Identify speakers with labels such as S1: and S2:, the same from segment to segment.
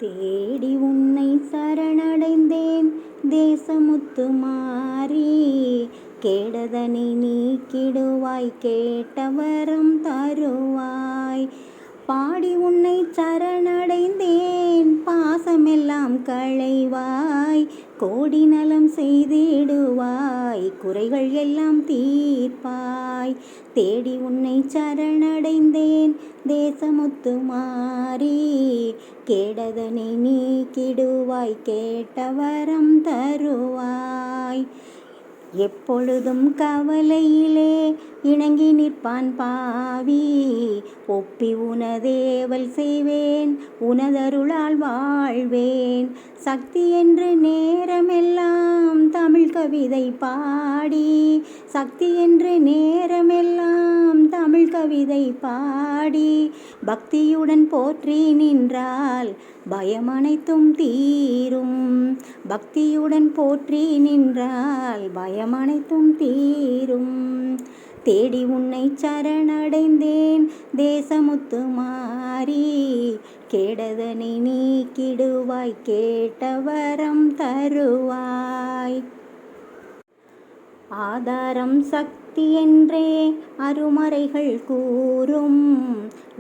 S1: தேடி உன்னை சரணடைந்தேன் தேசமுத்து மாறி, கேடதனை நீக்கிடுவாய் கேட்டவரம் தருவாய். பாடி உன்னை சரணடைந்தேன் பாசமெல்லாம் களைவாய், கோடி நலம் செய்திடுவாய் குறைகள் எல்லாம் தீர்ப்பாய். தேடி உன்னை சரணடைந்தேன் தேசமுத்து மாறி, கேடதனை நீக்கிடுவாய் கேட்டவரம் தருவாய். எப்பொழுதும் கவலையிலே இணங்கி நிற்பான் பாவி, ஒப்பி உனதேவல் செய்வேன் உனதருளால் வாழ்வேன். சக்தி என்று நேரமெல்லாம் தமிழ் கவிதை பாடி, சக்தி என்று நேரமெல்லாம் தமிழ் கவிதை பாடி, பக்தியுடன் போற்றி நின்றால் பயமனைத்தும் தீரும். பக்தியுடன் போற்றி நின்றால் பயமனைத்தும் தீரும். தேடி உன்னை சரணடைந்தேன் தேசமுத்து மாறி, கேடதனை நீக்கிடுவாய் கேட்டவரம் தருவாய். ஆதாரம் சக்தி என்றே அருமறைகள் கூறும்,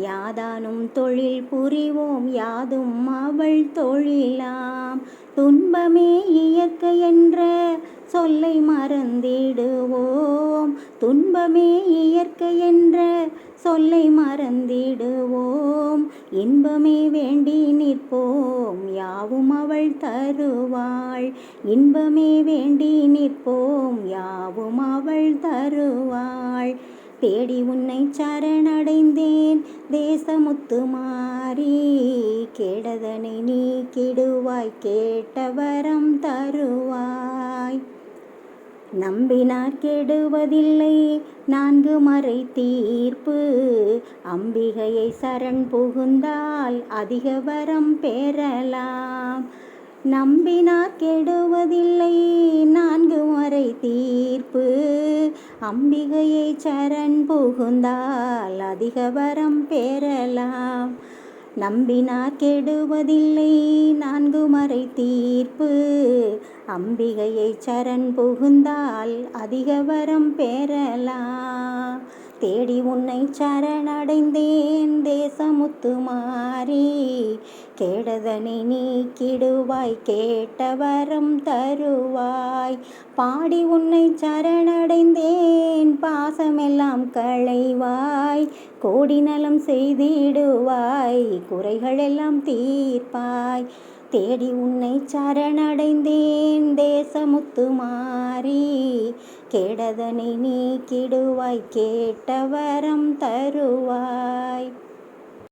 S1: யாதானும் தொழில் புரிவோம் யாதும் அவள் தொழிலாம். துன்பமே இயற்கை என்ற சொல்லை மறந்திடுவோம், துன்பமே இயற்கை என்ற சொல்லை மறந்திடுவோம். இன்பமே வேண்டி நிற்போம் யாவும் அவள் தருவாள், இன்பமே வேண்டி நிற்போம் யாவும் அவள் தருவாள். தேடி உன்னை சரணடைந்தேன் தேசமுத்து மாறி, கேடதனை நீக்கிடுவாய் கேட்டவரம் தருவாய். நம்பினார் கெடுவதில்லை நான்கு மறை தீர்ப்பு, அம்பிகையை சரண் புகுந்தால் அதிக வரம் பெறலாம். நம்பினார் கெடுவதில்லை நான்கு மறை தீர்ப்பு, அம்பிகையை சரண் புகுந்தால் அதிக வரம் பெறலாம். நம்பினார் கெடுவதில்லை நான்கு மறை தீர்ப்பு, அம்பிகையை சரண் புகுந்தால் அதிக வரம் பெறலாம். தேடி உன்னை சரணடைந்தேன் தேசமுத்து மாறி, கேடதனை நீக்கிடுவாய் கேட்டவரம் தருவாய். பாடி உன்னை சரணடைந்தேன் பாசமெல்லாம் களைவாய், கோடி நலம் செய்திடுவாய் குறைகளெல்லாம் தீர்ப்பாய். தேடி உன்னை சரணடைந்தேன் தேசமுத்து மாறி, கேடதனை நீக்கிடுவாய் கேட்டவரம் தருவாய்.